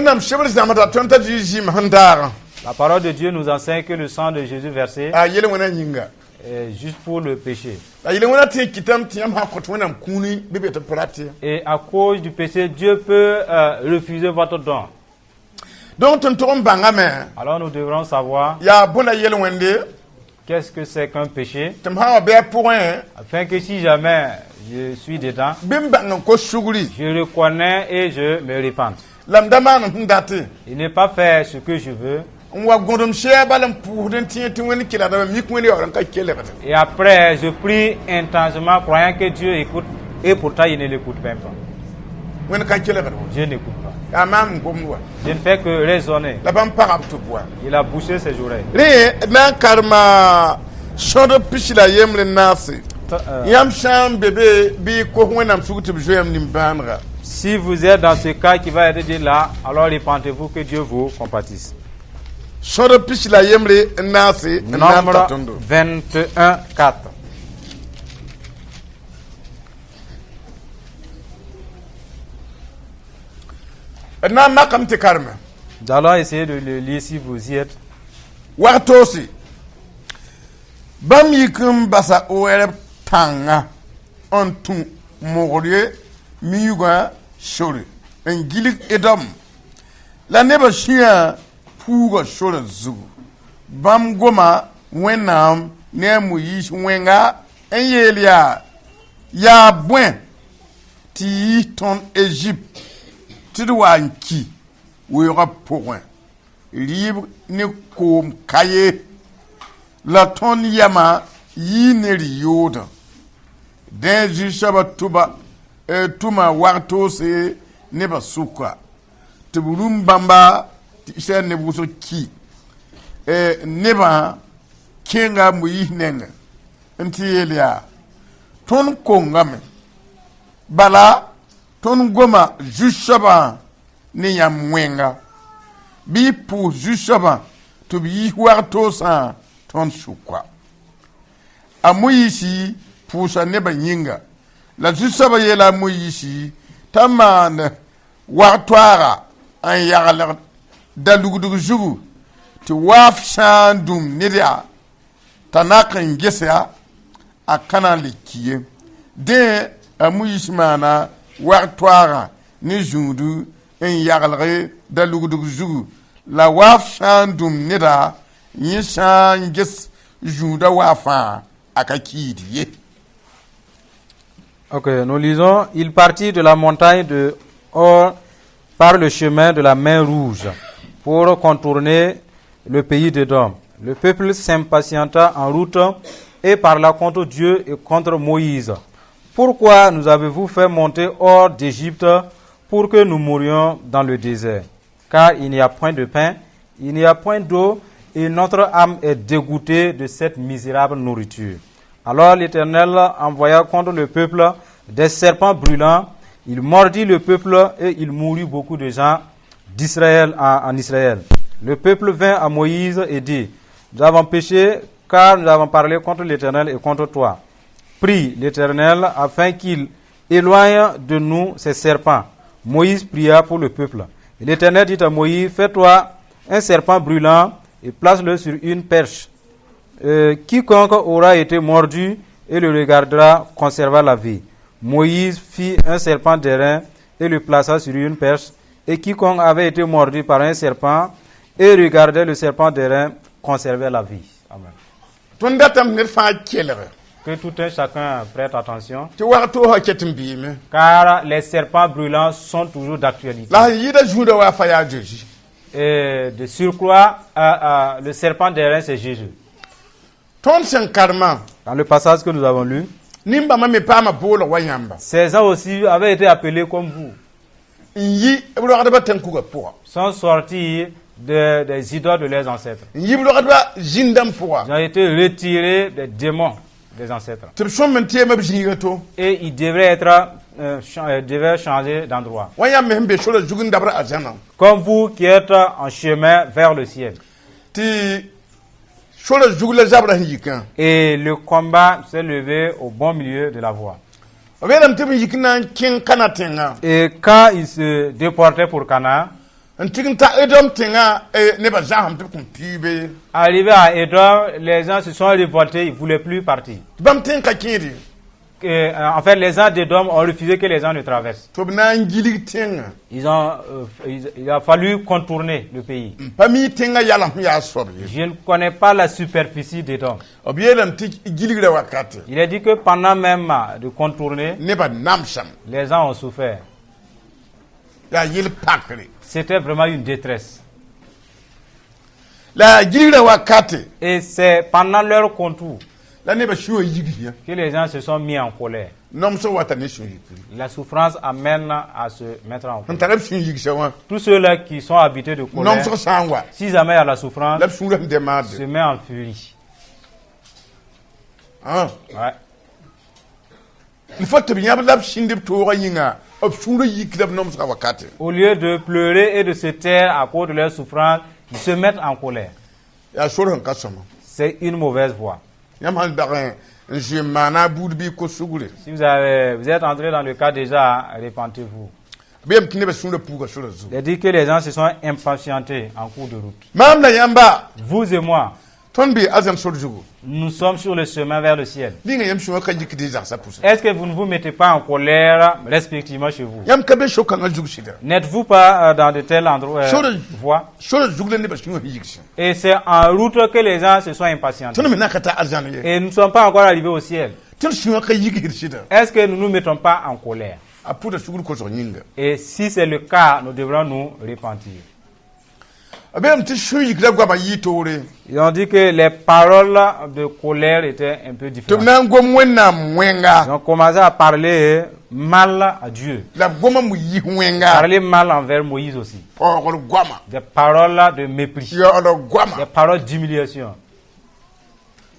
La parole de Dieu nous enseigne que le sang de Jésus versé est juste pour le péché. Et à cause du péché, Dieu peut refuser votre don. Alors nous devrons savoir qu'est-ce que c'est qu'un péché, afin que si jamais je suis dedans, je reconnais et je me repente. Il n'est pas faire ce que je veux. Et après, je prie intensément, croyant que Dieu écoute, et pourtant il ne l'écoute même pas. Dieu n'écoute pas. Je ne fais que raisonner. Il a bouché ses oreilles. Si vous êtes dans ce cas qui va être dit là, alors repentez-vous que Dieu vous compatisse. Nombre 21, 4. Nous allons essayer de le lire si vous y êtes. Wartosi bam yikum basa oere tanga ontu mogorie miyuga shore engilik edom la neba shia pugo shore zugu bam goma wenam nemu yish wenga enyelia ya bwen ti ton Egypte tidwanki wera point libre ne kom kaye la ton yama yineri yoda den jishaba tuba tuma warto se neba suka tuburum bamba se nebuso ki neba kenga muyinenga ntiyelia ton kongame bala ton goma jishaba ne yamwenga bi pour justement to bi warto sa ton sukwa amuyishi pour sa neba nyinga la jusaba yela muyishi tamane wartwara an yagala dalugudugu jugu ti waf shandum nidia tanakan gesa akana likiye de amuyishi mana wartwara ni jundu en yagalre dalugudugu jugu la waf shandum nida yishan gis juda wafa akakidie. Ok, nous lisons. Il partit de la montagne de Or par le chemin de la mer Rouge pour contourner le pays d'Édom. Le peuple s'impatienta en route et parla contre Dieu et contre Moïse. Pourquoi nous avez-vous fait monter hors d'Égypte pour que nous mourions dans le désert? Car il n'y a point de pain, il n'y a point d'eau, et notre âme est dégoûtée de cette misérable nourriture. Alors l'Éternel envoya contre le peuple des serpents brûlants. Il mordit le peuple et il mourut beaucoup de gens d'Israël en Israël. Le peuple vint à Moïse et dit: nous avons péché car nous avons parlé contre l'Éternel et contre toi. Prie l'Éternel afin qu'il éloigne de nous ces serpents. Moïse pria pour le peuple. Et l'Éternel dit à Moïse: fais-toi un serpent brûlant et place-le sur une perche. Quiconque aura été mordu et le regardera conservera la vie. Moïse fit un serpent d'airain et le plaça sur une perche. Et quiconque avait été mordu par un serpent et regardait le serpent d'airain conservait la vie. Amen. Que tout un chacun prête attention. Car les serpents brûlants sont toujours d'actualité. Et de surcroît, le serpent d'airain, c'est Jésus. Dans le passage que nous avons lu, ces gens aussi avaient été appelés comme vous. Sont sortis des idoles de leurs ancêtres. Ils ont été retirés des démons des ancêtres. Et ils devraient devaient changer d'endroit. Comme vous qui êtes en chemin vers le ciel. Et le combat s'est levé au bon milieu de la voie. Et quand ils se déportaient pour Canaan, n tɩg n ta edom tẽngã nebã zãsem tɩ b kõn piibe Arrivé à Édom, les gens se sont révoltés, ils ne voulaient plus partir. tɩ bãmb tẽng ka kẽede En fait, les gens d'Édom ont refusé que les gens ne traversent. tɩ b na n gilg tẽngã Il a fallu contourner le pays. pa mi tẽngã yalem sẽn yaa soab ye Je ne connais pas la superficie d'Édom. b yeelame tɩ gilgrã wakate Il a dit que pendant même de contourner, nebã namsame les gens ont souffert. yaa yɩl pakre C'était vraiment une détresse. la gilgrã wakate Et c'est pendant leur contour la nebã sũ yig yã que les gens se sont mis en colère. nomsg wata ne sũ yikri La souffrance amène à se mettre en n colère. tara b sũ yigsã wã Tous ceux-là qui sont habités de colère, nomsg sã n wa si jamais il y a la souffrance, la b sũurã sẽn se demaande met en furie. Ouais. il faut tɩ b yãb la b sĩnd b toogã yĩnga b sũurã yikra b nomsga wakate Au lieu de pleurer et de se taire à cause de leur souffrance, ils se mettent en colère. yaa sor sẽn ka sõma C'est une mauvaise voie. yãmb sãn dag n zoe n maana a buud bɩ ko-sugre Si vous êtes entré dans le cas déjà, répentez-vous. b yem tɩ nebã sũurã puuga sora zugu Il a dit que les gens se sont impatientés en cours de route. maam la yãmba Vous et moi, tõnd bɩ azam sor zugu nous sommes sur le chemin vers le ciel. dĩnga yãmb sũwã ka yikd y zagsã pʋsẽ Est-ce que vous ne vous mettez pas en colère respectivement chez vous? yãmb ka be so-kãngã zug sɩda N'êtes-vous pas dans de tels endroits, voies? sora zug la nebã sũwã sẽn yigsẽ Et c'est en route que les gens se sont impatientés. tõnd me na ka ta arzãn ye Et nous ne sommes pas encore arrivés au ciel. tõnd sũwã ka yigsd sɩda Est-ce que nous ne nous mettons pas en colère? a pʋda sugr kosg yĩnga Et si c'est le cas, nous devrons nous repentir. a be yam tɩ sũ yigrã goamã yɩ toore Ils ont dit que les paroles de colère étaient un peu tɩ b différentes. na n gom wẽnnaam Ils wẽnga ont commencé à parler mal à Dieu. la b goma mo yis wẽnga Parler mal envers Moïse aussi. paoogr goama Des paroles de mépris. yaool Des goama paroles d'humiliation.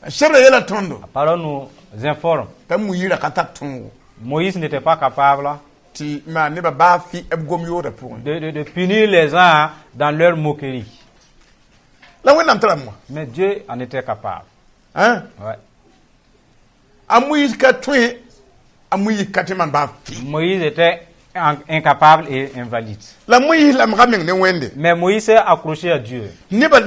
sebra yɛla tõndo La parole nous informe. t'a mo yɩra ka tar tõogo Moïse n'était pas capable tɩ maan nebã baa fɩ b gom yoodã pʋgẽ de punir les gens dans leur moquerie. la wẽnnaam tara moa Mais Dieu en était capable. hein Ouais. a moyis ka tõe a moyis ka tɩ man baa fɩ Moïse était incapable et invalide. la moyis lamga meng ne wẽnde Mais Moïse s'est accroché à Dieu. nebã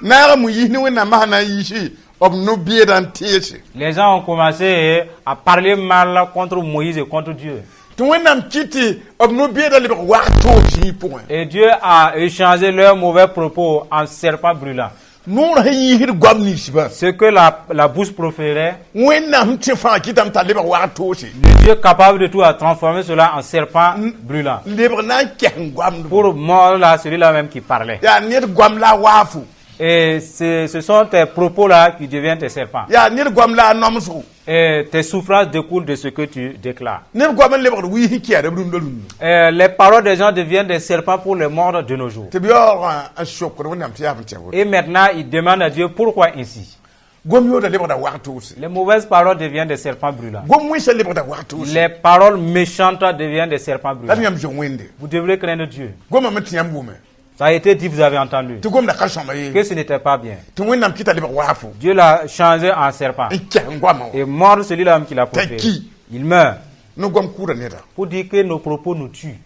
naaga moyis ne wẽnnaam masã na n yiisi b no-beedã n teese Les gens ont commencé à parler mal contre Moïse et contre Dieu. tɩ wẽnnaam kɩ tɩ b no-beedã lebg wag toog zĩig pʋgẽ Et Dieu a échangé leurs mauvais propos en serpents brûlants. noorã sẽn yiisd goam ninsbã Ce que la bouche proférait, wẽnnaam sẽn tɩ fãa kɩtame t'a lebg wag toose le Dieu capable de tout a transformé cela en serpents brûlants. lebg na n kɛs n goamd Pour mordre là, celui-là même qui parlait. yaa ned goam la a waafo Et ce sont tes propos-là qui deviennent tes serpents. yaa ned goam la a nomsgo Et tes souffrances découlent de ce que tu déclares. ned goam n lebgd wɩɩs n kɛɛda b rũndã rũndã Et les paroles des gens deviennent des serpents pour les mordre de nos jours. tɩ b yaoogã n sokd wẽnnaam tɩ yaa b tẽ woto Et maintenant, ils demandent à Dieu pourquoi ainsi. gom yoodã lebgda wag toose Les mauvaises paroles deviennent des serpents brûlants. gom wẽnsã lebgda wag toose Les paroles méchantes deviennent des serpents la brûlants. d yãmb zong wẽnde Vous devrez craindre Dieu. gomã me tɩ yãmb wʋme Ça a été dit, vous avez entendu, tɩ gomda ka sõma ye que ce n'était pas bien. tɩ wẽnnaam kɩta lebg waafo Dieu l'a changé en serpent. n kɛs n goamã Et mordre celui-là même qui l'a proféré. qui? Il meurt. no gom kʋʋda neda Pour dire que nos propos nous tuent.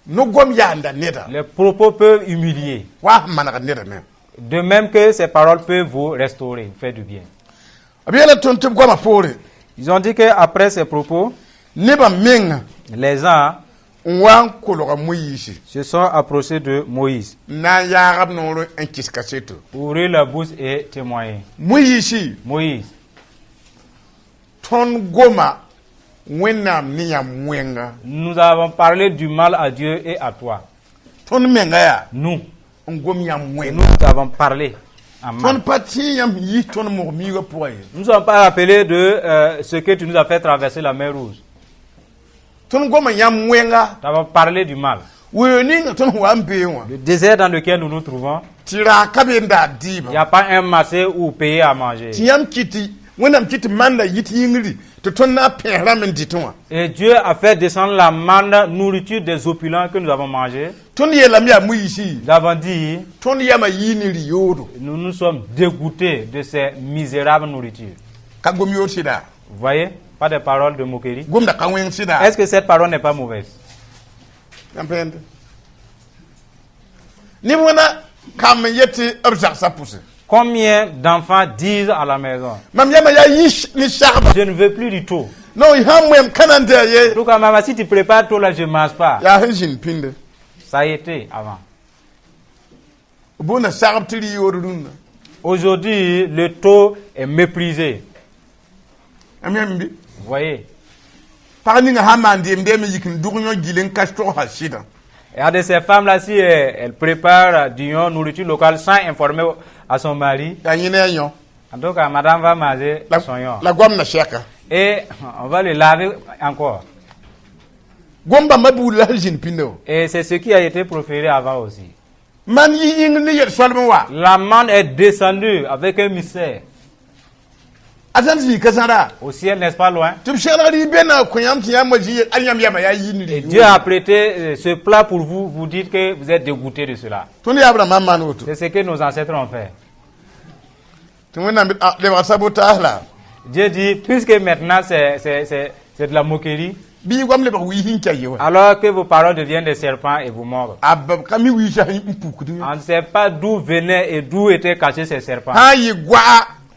no gom yaanda neda Les propos peuvent humilier. wa sẽn manegd neda me De même que ces paroles peuvent vous restaurer, vous faire du bien. b yeela tõnd tɩ b goamã poore Ils ont dit qu'après ces propos, nebã menga les gens n wa n kolga moyiisi se sont approchés de Moïse, n na n yaag b noor n kɩs kaseto ouvrir la bouche et témoigner. moyiisi Moïse, tõnd goma wẽnnaam ne yãmb wẽnga nous avons parlé du mal à Dieu et à toi. tõnd menga yaa Nous, n gom yãmb nous wẽnga avons parlé en mal. tõnd pa tɩ yãmb yis tõnd mog miigã pʋgã ye Nous ne sommes pas rappelés de ce que tu nous as fait traverser la mer Rouge. tõnd goma yãmb wẽnga Nous avons parlé du mal. weo ninga tõnd sẽn wa n bee wã Le désert dans lequel nous nous trouvons, tɩ raag ka be n daa il n'y dɩɩba a pas un marché où payer à manger. tɩ yãmb kɩtɩ wẽnnaam kɩtɩ manda yit yĩngri tɩ tõnd na n pẽes rãmb n dɩtẽ wã Et Dieu a fait descendre la manne, nourriture des opulents que nous avons mangé. tõnd yeelame yaa moyiisi Nous avons dit, tõnd yama yɩ ne rɩ-yoodo nous nous sommes dégoûtés de ces misérables nourritures. ka gom yood sɩda Vous voyez, pas des paroles de moquerie. gomda ka wẽng sɩda Est-ce que cette parole n'est pas mauvaise? yãmb pẽende Ni wana kam yeti obzak sa pousse. Combien d'enfants disent à la maison, Mam yama ya yish ni sharp. je ne veux plus du tout. No hamwem kanande ye. Donc, maman, si tu prépares tout là, je ne mange pas. Ya hinjin pinde. Ça a été avant. Bona sharp tiri yorun. Aujourd'hui, le taux est méprisé. Amyambi. Vous voyez? Parni nga hamandi mbeme yikin dugnyo gilen kashto hashida. Il y a de ces femmes-là, si elles préparent du nourriture locale sans informer à son mari, Ya yine yo. en tout cas, madame va manger son yon. La gwam na shaka. Et on va le laver encore. Gwamba mabu la hinjin pindo. Et c'est ce qui a été proféré avant aussi. Man yi ying ni yer swalmo wa. La manne est descendue avec un mystère Atanzi kasara. au ciel, n'est-ce pas loin? Tu shagari bena koyam ti yamaji anyam yama ya yini. Et Dieu a prêté ce plat pour vous. Vous dites que vous êtes dégoûté de cela. Tuni abra mamman woto. C'est ce que nos ancêtres ont fait. Tu wena le wa sabota la. Dieu dit, puisque maintenant c'est de la moquerie, Bi gwam le ba wi hincha yewa. alors que vos paroles deviennent des serpents et vous mordent. Abab kami wi sha mpukudu. On ne sait pas d'où venaient et d'où étaient cachés ces serpents. Ha yi gwa.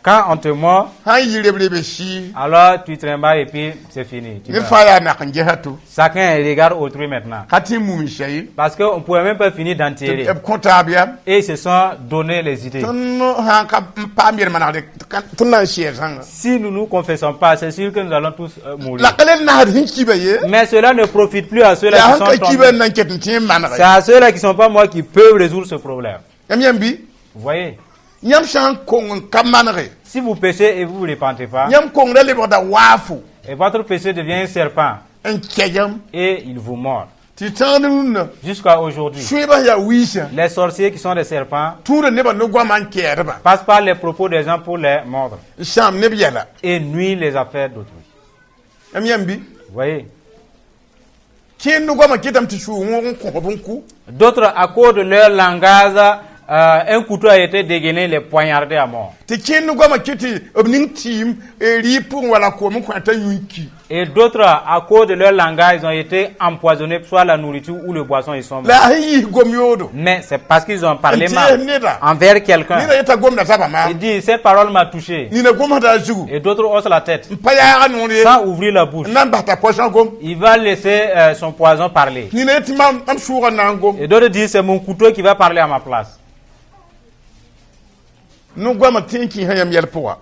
Quand on te mord, Ha yi leblebe shi. alors tu trembles et puis c'est fini. Tu Ni meurs. faya na kanje hatu. Chacun regarde autrui maintenant. Kati mumi shayi. Parce qu'on ne pouvait même pas finir d'enterrer. E konta biam. Et ils se sont donné les idées. Ton ha ka pamir manade. Ton na shier sanga. Si nous ne nous confessons pas, c'est sûr que nous allons tous mourir. La kalen na hinchi ba ye. Mais cela ne profite plus à ceux-là Ya qui sont hanka kiba tombés. nan ketin tin manare. C'est à ceux-là qui ne sont pas moi qui peuvent résoudre ce problème. Yambi. Vous voyez? Nyam shan kong kamanare. Si vous péchez et vous ne vous repentez pas, Nyam kong le boda wafu. et votre péché devient un serpent En kiyam. et il vous mord. Titanun. Jusqu'à aujourd'hui, Shweba ya wisha. les sorciers qui sont des serpents Tour ne ba no gwa man kerba. passent par les propos des gens pour les mordre Sham ne biala. et nuisent les affaires d'autrui. Yambi. Vous voyez? Kin no gwa ma kitam ti shu ngon ko bonku. D'autres, à cause de leur langage, un couteau a été dégainé, les poignardés à mort. Te kin no gwa ma kiti obning team ri pour wala ko mo kwanta yunki. Et d'autres, à cause de leur langage, ils ont été empoisonnés, soit la nourriture ou le boisson, ils sont morts. La hi gomyodo. Mais c'est parce qu'ils ont parlé Nti mal neda. envers Ni quelqu'un. na yeta gom na saba ma. Il dit, cette parole m'a touché. Ni na gom da jugu. Et d'autres haussent la tête, Paya no re. sans ouvrir la bouche. Nan ba ta poisson gom. Il va laisser son poison parler. Ni na yeti mam am shura na gom. Et d'autres disent, c'est mon couteau qui va parler à ma place. No gwa ma tinki hayam yel poa.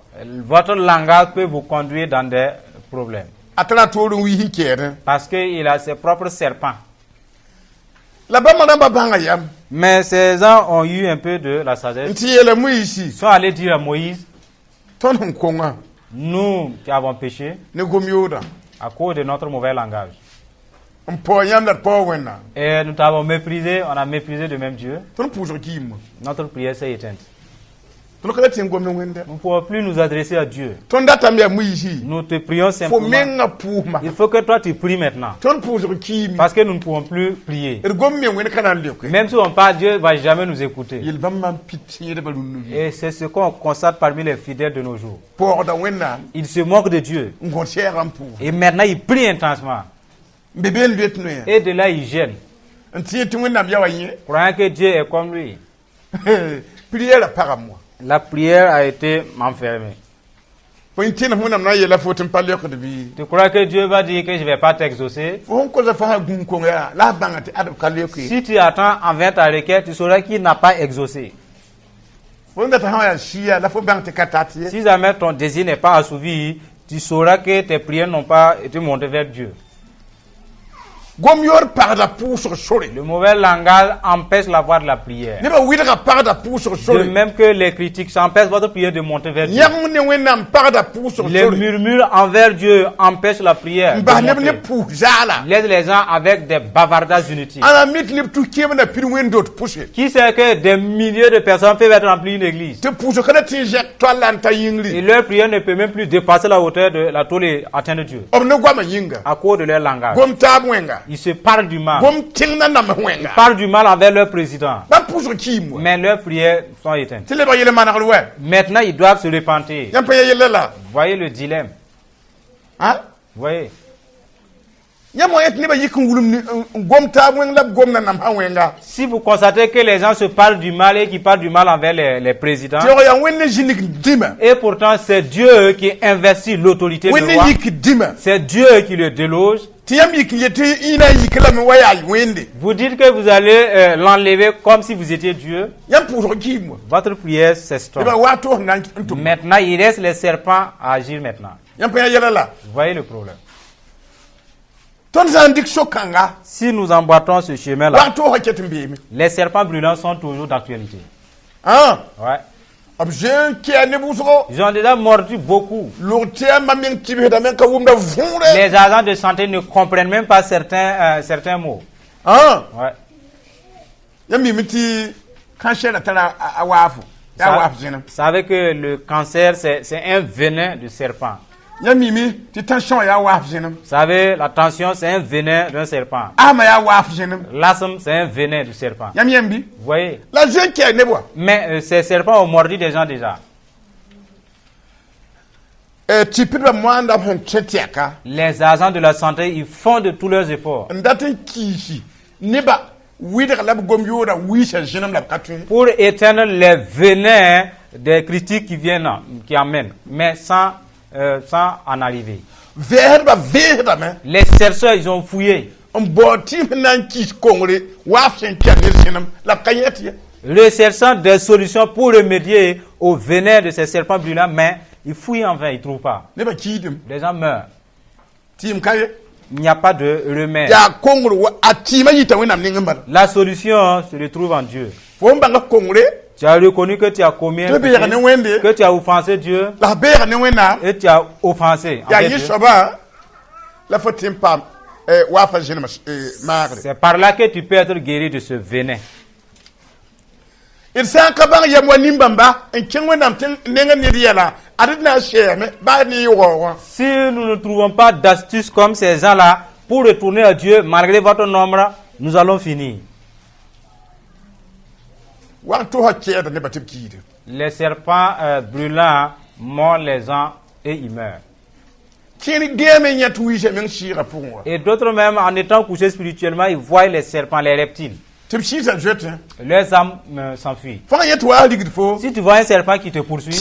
Votre langage peut vous conduire dans des problèmes. Atala toru wi hi kere. Parce qu'il a ses propres serpents. La ba ma ba banga yam. Mais ces gens ont eu un peu de la sagesse. Nti yele mu ici. Ils sont allés dire à Moïse, Ton konga. nous qui avons péché Ne gomyoda. à cause de notre mauvais langage. Mpo yam da po wena. Et nous t'avons méprisé, on a méprisé de même Dieu. Ton pujo kim. Notre prière s'est éteinte. Ton kala tin gom wenda. Nous ne pouvons plus nous adresser à Dieu. Ton data me mu ici. Nous te prions Fo simplement. menga puma. Il faut que toi tu pries maintenant. Ton pujo kim. Parce que nous ne pouvons plus prier. Er gom me wena kana lekwe. Même si on parle, Dieu ne va jamais nous écouter. Yel bam mam pitié de balunu. Et c'est ce qu'on constate parmi les fidèles de nos jours. Pour da wena. Ils se moquent de Dieu. Ngon cher am pu. Et maintenant, ils prient intensement. Bebe luet no ya. Et de là, ils gênent. Nti tu wena biya wanye. Croyant que Dieu est comme lui. Prière la para moi. La prière a été enfermée. Pour une tienne, on a la faute, pas l'heure de vie. Tu crois que Dieu va dire que je ne vais pas t'exaucer? On cause à faire un gun, la banque, à Kalioki. Si tu attends envers ta requête, tu sauras qu'il n'a pas exaucé. On a un chia, la faute banque catati. Si jamais ton désir n'est pas assouvi, tu sauras que tes prières n'ont pas été montées vers Dieu. Gomior par la pousse sur Le mauvais langage empêche la voie de la prière. Ne pas ouïr par la pousse sur De même que les critiques, ça empêche votre prière de monter vers Dieu. Yamune wenam par la pousse sur Les murmures envers Dieu empêchent la prière de Bah ne monter. pousala. Laisse les gens avec des bavardages inutiles. À la mythe, les tout qui na plus loin d'autres pousser. Qui sait que des milliers de personnes peuvent être remplies une église? Te pousse quand tu jettes toi l'anta yingli. Et leur prière ne peut même plus dépasser la hauteur de la tôle et atteindre Dieu. Om no gwa yinga. À cause de leur langage. Gom tabwenga. Ils se parlent du mal. Gom tingna na Ils mwenga. parlent du mal envers leur président. Ba pousse qui moi. Mais leurs prières sont éteintes. Tu les voyez le manarloué. Maintenant, ils doivent se repentir. Yam paye là. Voyez le dilemme. Hein? Voyez. Si vous constatez que les gens se parlent du mal et qui parlent du mal envers les présidents, et pourtant c'est Dieu qui investit l'autorité du roi, c'est Dieu qui le déloge, vous dites que vous allez l'enlever comme si vous étiez Dieu, votre prière s'estompe. Maintenant, il reste les serpents à agir maintenant. Vous voyez le problème. Si nous emboîtons ce chemin-là, les serpents brûlants sont toujours d'actualité. Ouais. Ils ont déjà mordu beaucoup. Les agents de santé ne comprennent même pas certains mots. Ouais. Vous savez que le cancer, c'est un venin de serpent. Vous savez, la tension, c'est un venin d'un serpent. L'asthme, c'est un venin du serpent. Vous voyez? Mais ces serpents ont mordu des gens déjà. Les agents de la santé, ils font de tous leurs efforts pour éteindre les venins des critiques qui amènent, mais sans en arriver. Les chercheurs, ils ont fouillé. Recherchant des solutions pour remédier au venin de ces serpents brûlants, mais ils fouillent en vain, ils ne trouvent pas. Les gens meurent. Il n'y a pas de remède. La solution se retrouve en Dieu. Tu as reconnu que tu as commis un péché, que tu as offensé Dieu, et tu as offensé Dieu. C'est par là que tu peux être guéri de ce venin. Si nous ne trouvons pas d'astuce comme ces gens-là pour retourner à Dieu, malgré votre nombre, nous allons finir. Les serpents brûlants mordent les gens et ils meurent. Et d'autres même, en étant couchés spirituellement, ils voient les serpents, les reptiles. Leurs âmes s'enfuient. Si tu vois un serpent qui te poursuit,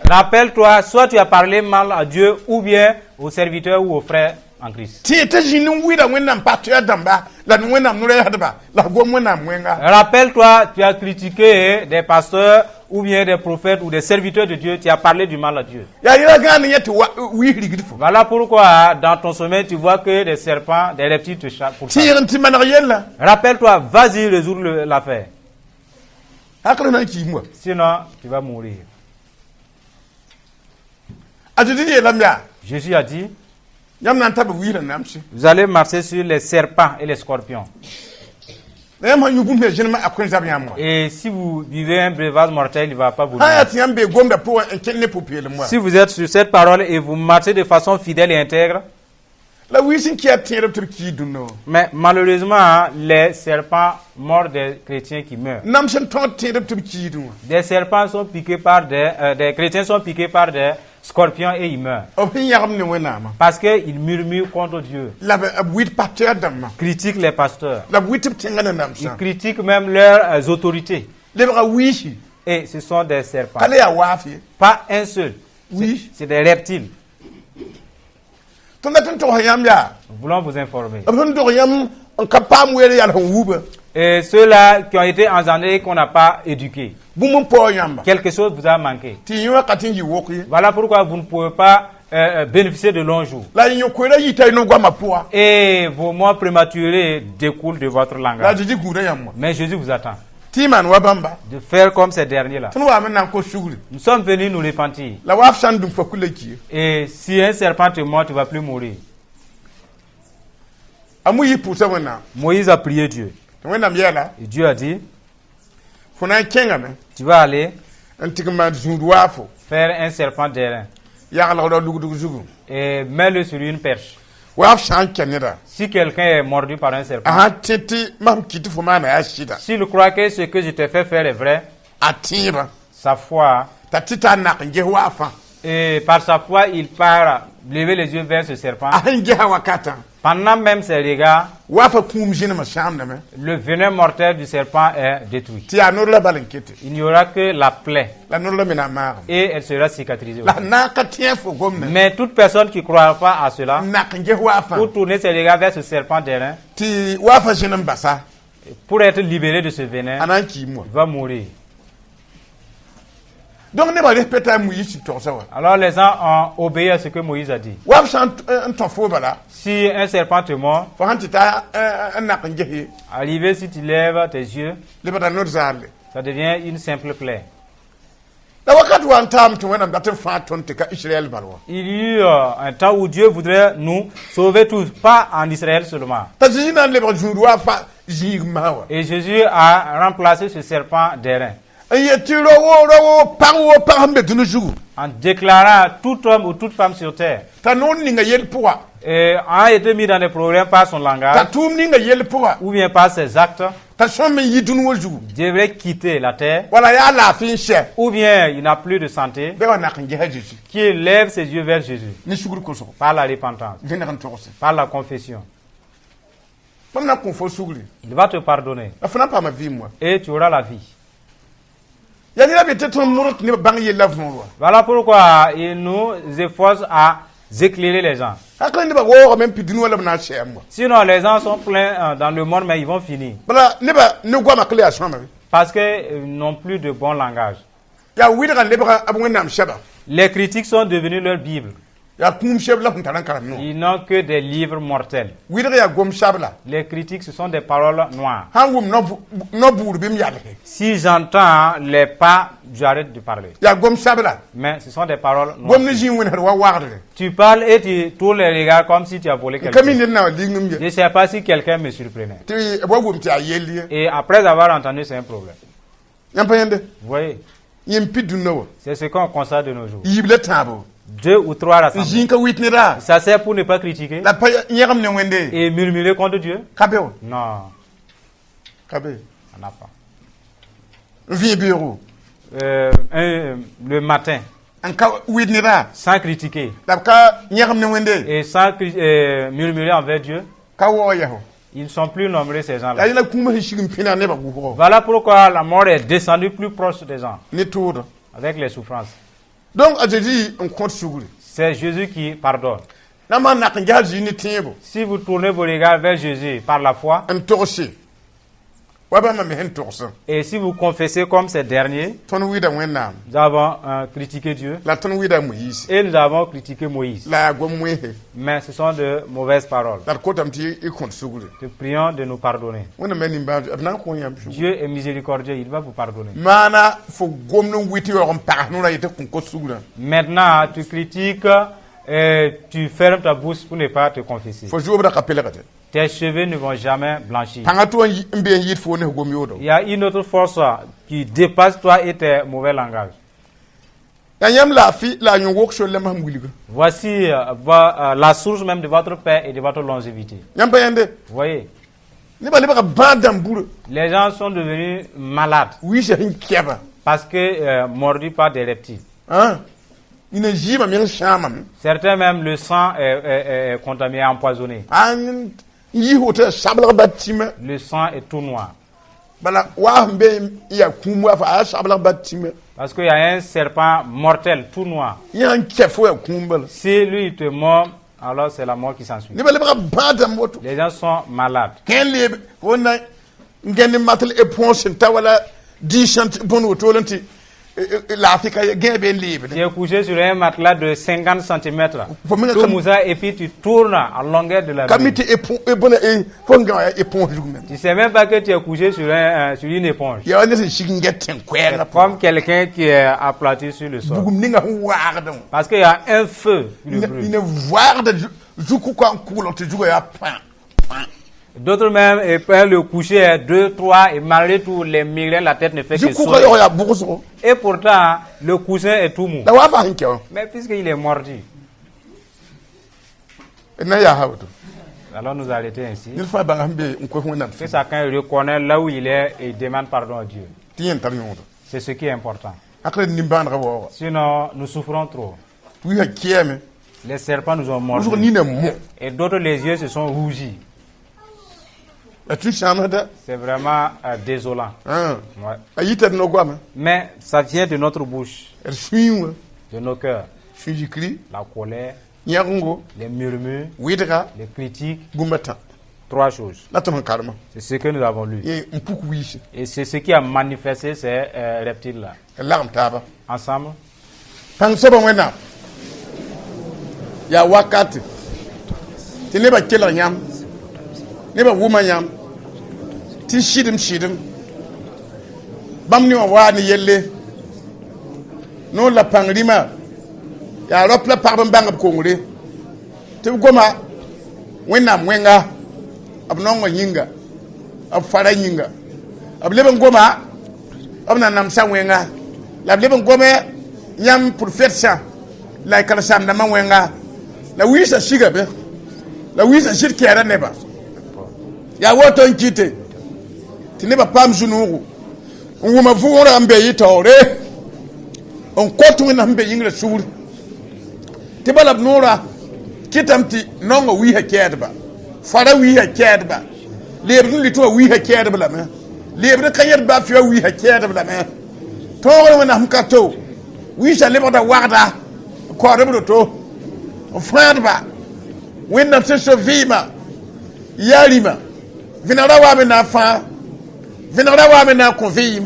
rappelle-toi, soit tu as parlé mal à Dieu, ou bien aux serviteurs ou aux frères en Christ. Rappelle-toi, tu as critiqué des pasteurs ou bien des prophètes ou des serviteurs de Dieu, tu as parlé du mal à Dieu. Voilà pourquoi dans ton sommeil tu vois que des serpents, des reptiles te pourchassent. Rappelle-toi, vas-y résoudre l'affaire. Sinon, tu vas mourir. Jésus a dit, vous allez marcher sur les serpents et les scorpions. Et si vous vivez un breuvage mortel, il ne va pas vous nuire. Si vous êtes sur cette parole et vous marchez de façon fidèle et intègre, mais malheureusement, les serpents mordent des chrétiens qui meurent. Des serpents sont piqués par des chrétiens sont piqués par des scorpions et ils meurent. Parce qu'ils murmurent contre Dieu. Critiquent les pasteurs. Ils critiquent même leurs autorités. Et ce sont des serpents. Pas un seul. C'est des reptiles. Nous voulons vous informer. Et ceux-là qui ont été engendrés et qu'on n'a pas éduqués. Quelque chose vous a manqué. Voilà pourquoi vous ne pouvez pas bénéficier de longs jours. Et vos mois prématurés découlent de votre langage. Mais Jésus vous attend de faire comme ces derniers-là. Nous sommes venus nous repentir. Et si un serpent te mord, tu ne vas plus mourir. Moïse a prié Dieu. Et Dieu a dit, tu vas aller faire un serpent d'airain et mets-le sur une perche. Si quelqu'un est mordu par un serpent, s'il croit que ce que je te fais faire est vrai, sa foi Et par sa foi, il part lever les yeux vers ce serpent. ahin ha wakata Pendant même ses regards, wa fa kum jina ma shamna me le venin mortel du serpent est détruit. ti anor la balankete Il n'y aura que la plaie la nor la mina ma et elle sera cicatrisée. la aussi. na ka tien fo gomna Mais toute personne qui ne croira pas à cela, na kange wa fa pour tourner ses regards vers ce serpent d'airain, ti wa fa jina basa pour être libéré de ce venin, anan ki mo il va mourir. donc ne ba respecta mu yisi to sawa Alors les gens ont obéi à ce que Moïse a dit. wa fa un ton fo bala Si un serpent te mord, fa hanti ta na kange he arrivé si tu lèves tes yeux, le bata nor zarle ça devient une simple plaie. da wakat wa tam to wenam datin fa ton te ka Israël balwa Il y eut un temps où Dieu voudrait nous sauver tous, pas en Israël seulement. ta jina le ba juru wa fa jigmawa Et Jésus a remplacé ce serpent d'airain aye ti rowo pa hambe dunu jugu en déclarant à tout homme ou toute femme sur terre ta non ni nga yel puwa et a été mis dans des problèmes par son ta langage tum ni nga yel puwa ou bien par ses actes, ta som mi yidunu wo jugu devrait quitter la terre wala ya la fin she ou bien il n'a plus de santé, be wa na kange haji qui lève ses yeux vers Jésus ni suguru ko so par la repentance, vena kan to ko par la confession. pam na ko fo suguri Il va te pardonner afana pa ma vi moi et tu auras la vie. ya ni la bete ton murut ni bang ye love mo Voilà pourquoi il nous efforce à éclairer les gens. hakla ni ba wo même pidinu wala na she mo Sinon, les gens sont pleins dans le monde, mais ils vont finir. bala ni ba ni gwa makle ya shama Parce qu'ils n'ont plus de bon langage. ya wi daga le ba abu nam shaba Les critiques sont devenus leur Bible. ya kum sheb la kuntaran karam no Ils n'ont que des livres mortels. wi daga ya gom shabla Les critiques, ce sont des paroles noires. hangum no bur bim yale Si j'entends les pas, j'arrête de parler. ya gom shabla Mais ce sont des paroles gom noires. ni jin won har wa wagde Tu parles et tu tournes les regards comme si tu as volé quelque kami chose. ni na lingum Je ne sais pas si quelqu'un me surprenait. ti bo gum ti ayeli Et après avoir entendu, c'est un problème. yam payende Vous voyez, yim pidu no c'est ce qu'on constate de nos jours. yible tabo 2 ou 3 rassemblés. jin ka witnera Ça sert pour ne pas critiquer la pa nyagam ne wende et murmurer contre Dieu? kabeo Non, kabe on n'a pas. vi bureau Le matin, an ka witnera sans critiquer la ka nyagam ne wende et sans murmurer envers Dieu, ka wo yaho ils ne sont plus nombreux ces la gens-là. ina kuma hishigin pina ne ba guho Voilà pourquoi la mort est descendue plus proche des gens ne todo avec les souffrances. donc ajedi on compte suguri C'est Jésus qui pardonne. na ma na kan jaji ni tiebo Si vous tournez vos regards vers Jésus par la foi an torsi wa ba ma me hen torsa et si vous confessez comme ces derniers, ton wida wenam nous avons critiqué Dieu la ton wida moyis et nous avons critiqué Moïse. la gom wehe Mais ce sont de mauvaises paroles. la ko tam ti e compte suguri Nous prions de nous pardonner. wona meni ba abna ko yam suguri Dieu est miséricordieux, il va vous pardonner. mana fo gomno witi yo on pa no la yete kun ko sugura Maintenant, tu critiques et tu fermes ta bouche pour ne pas te confesser. fo jobo da kapela kate Tes cheveux ne vont jamais blanchir. tanga to mbe yit fo ne gom yodo Il y a une autre force qui dépasse toi et tes mauvais langages. ya yam la fi la yon wok so le ma muliga Voici la source même de votre paix et de votre longévité. yam bayende Vous voyez, ne ba bandam buru les gens sont devenus malades wi je hin keba parce que mordus par des reptiles. hein ina jima mi shamam Certains même, le sang est contaminé, empoisonné. an yi hotel sabla batima Le sang est tout noir. bala wa mbe ya kumwa fa sabla batima Parce qu'il y a un serpent mortel, tout noir. yan kefo ya kumbal Si lui il te mord, alors c'est la mort qui s'ensuit. ne ba bandam moto Les gens sont malades. ken le wona ngeni matal éponge ta wala 10 cent bon wotolanti l'Afrique gain ben libre Tu es couché sur un matelas de 50 cm. Faut même Tout comme- Moussa, et puis tu tournes à longueur de la kamite nuit. bon fo nga éponge jugmen Tu sais même pas que tu es couché sur une éponge. ya ne se shigin ten kwera Comme quelqu'un qui est aplati sur le sol. bugum ninga warda Parce qu'il y a un feu qui le brûle. ina warda juku kan kulo te jugo ya pan D'autres même, et peuvent le coucher 2, 3, et malgré tout, les migraines, la tête ne fait que juku ko sauter. yo ya buguso Et pourtant, le coussin est tout mou. da wa fa hinke Mais puisqu'il est mordu, na ya hawto alors nous arrêter ainsi. il fa ba hambe ko honam Que chacun reconnaît là où il est et demande pardon à Dieu. tien tar yondo C'est ce qui est important. akre nimban rawo Sinon, nous souffrons trop. Oui, qui aime. Les serpents nous ont Bonjour, mordus. ni ne mo. Et d'autres, les yeux se sont rougis. Tu changes de. C'est vraiment désolant. Hein. Ouais. Aïe, no guam. Mais ça vient de notre bouche, Elle suit, de nos cœurs. suis du cri. La colère, Nyango, les murmures, Widra, les critiques. Gumbata. 3 choses. Là, tu karma. C'est ce que nous avons lu. Et un peu oui. Et c'est ce qui a manifesté ces reptiles-là. L'arme taba. Ensemble, Pense bon wena. Ya wakati. Ti ne ba kela nyam. Ne ba wuma nyam. Ti shidim. Bam ni wa ni yelle. No la pangrima. Ya ropla parbam bang ko ngure. Ti goma wena mwenga. Abnongo nyinga. Ab fara nyinga. Ab leben goma. Ab na nam sa wenga. La leben goma yam pour faire ça la kala sam na manwenga la wisa shiga be la wisa shit kera neba ya woto nkite tineba pam junuru nguma vuora ambe yitore on kotu na ambe yingla sur tibala nura kitamti nongo wi ha kedba fara wi ha kedba lebru lito wi ha kedba la me lebru kayet ba fi wi ha kedba la me toro na hamkato oui, j'allais voir Warda, quoi de to, frère ba, when not so vima, Yalima, Vinara Wamena fa, Vinara Wamena convim,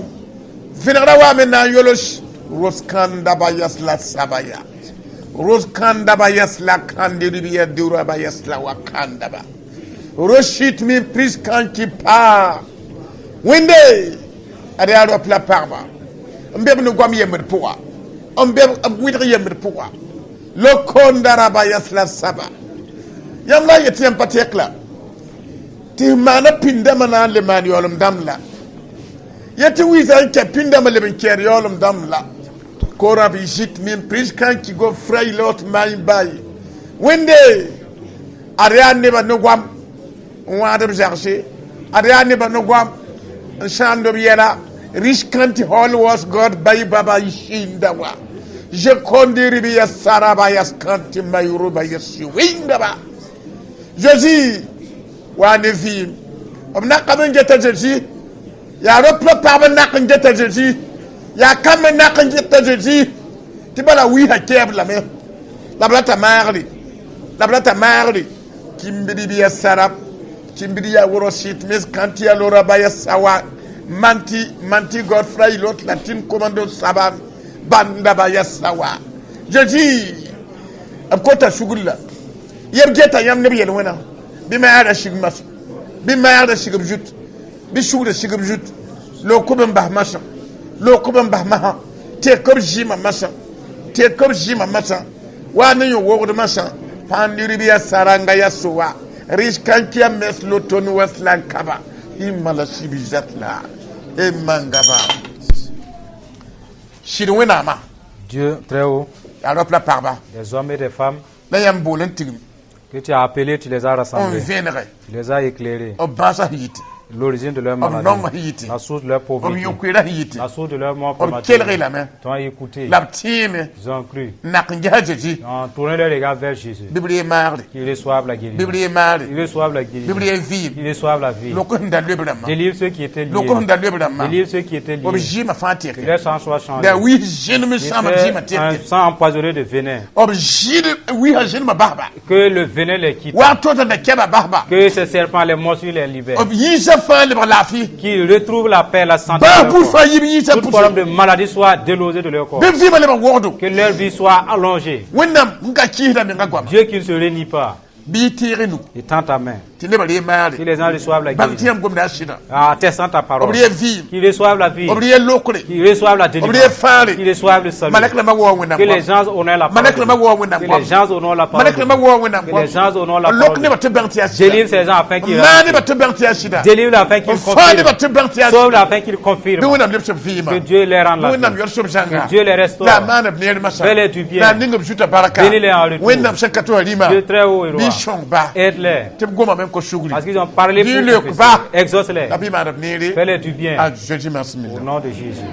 Vinara Wamena Yolosh, Roskanda Bayas la Sabaya, Roskanda Bayas la Candiribia Dura Bayas la Wakandaba, Roshit me pris kanki pa, Winde, Adeado Plaparba, Mbebno Guamiam Poa. On be widre yemir pourquoi le kondara bayas la saba yamla yetiem patekla ti mana pindama na le man yolum damla yeti wizan ke pindama le ben ker yolum damla kora bi jit min pris kan ki go fray lot may bay wende ariane ba no gwam on adam chercher ariane ba no gwam chando biela rich country hall was God by Baba Ishindawa. Je condiri biya Sarabaya Skanti Mayuruba Yaswindaba. Jésus, Wanevim. Om nakamen jeta Jésus. Ya replo parba nakan jeta Jésus. Ya kamen nakan jeta Jésus. Tibala wi ha keb la me. La blata marli. Kimbidi biya Sarab. Kimbidi ya worosit mes kanti ya lora baya sawa. Manti Godfrey l'autre latin commando saban banda bayasawa je dis ab kota shugulla yeb geta yam nabi yelwana bima yada shigmas bima yada shigabjut bi shugda shigabjut lo kuban bah masa lo kuban bah maha te kob jima masa wa ne yo wogo masa pandiri biya saranga yasuwa rish kankia mes lo tonu waslan kaba imala shibizatla et mangaba shirwenama Dieu très haut, alors la parba des hommes et des femmes la yam bolentigim que tu as appelés, tu les as on rassemblés, vénère tu les as éclairés. o basa hiti L'origine de leur non maladie, hiti la source de leur o pauvreté, yokwira hiti la source de leur mort o prématurée. kelre la main T'ont écouté, la time ils ont cru, naknjaji ils ont tourné leur regard vers Jésus, bibli marli qu'ils reçoivent la guérison, bibli marli ils reçoivent la guérison, bibli vib qu'ils reçoivent la vie. loko ndalwe brama Délivre ceux qui étaient liés, loko ndalwe brama délivre ceux qui étaient o liés, jima que fatir leur sang soit changé. da wi jenu mi sama C'était jima un tete sang empoisonné de venin, o jinu wi ha jenu ma bahba que le venin les quitte, wa tota da keba bahba que ces serpents les morsures les libèrent, o yisa fa le lafi qu'ils retrouvent la paix, la santé, ba de leur bu corps. fa yibi yisa Toute pu forme de maladie soit délosée de leur corps, be fi ma le wodo que leur vie soit allongée. wennam nga kihda mi ngagwa Dieu qui ne se réunit pas, bi tire nu il tend ta main, ti le bari que maari les gens reçoivent la bam guérison, tiyam gom da shida en testant ta parole, obriye vi qu'ils reçoivent la vie, obriye lokre qu'ils reçoivent la obriye délivrance, faale qu'ils reçoivent le salut, malak la ma wo wennam que les gens honorent la malak la ma parole, wo wennam que les gens honorent la parole, malak la ma wo wennam que les gens honorent la lokne ba parole. te bang tiya shida Délivre ces gens afin qu'ils mani ba te bang tiya shida délivre afin qu'ils faale ba confirment, te bang tiya sauve shida afin qu'ils bi confirment, wennam lepse fi ma que Dieu les rende bi la wennam vie, yor sub janga que Dieu les restaure, la mana bner masa fais-les du bien, la ningam juta baraka bénis-les en retour. wennam shakato halima Dieu très haut et roi, bi shong ba aide-les, te goma même ko shugri parce qu'ils ont parlé Dis-le pour que prophétie. va. Exauce-les, la bi ma bner fais-les du bien, a jeji masmi au nom de Jésus.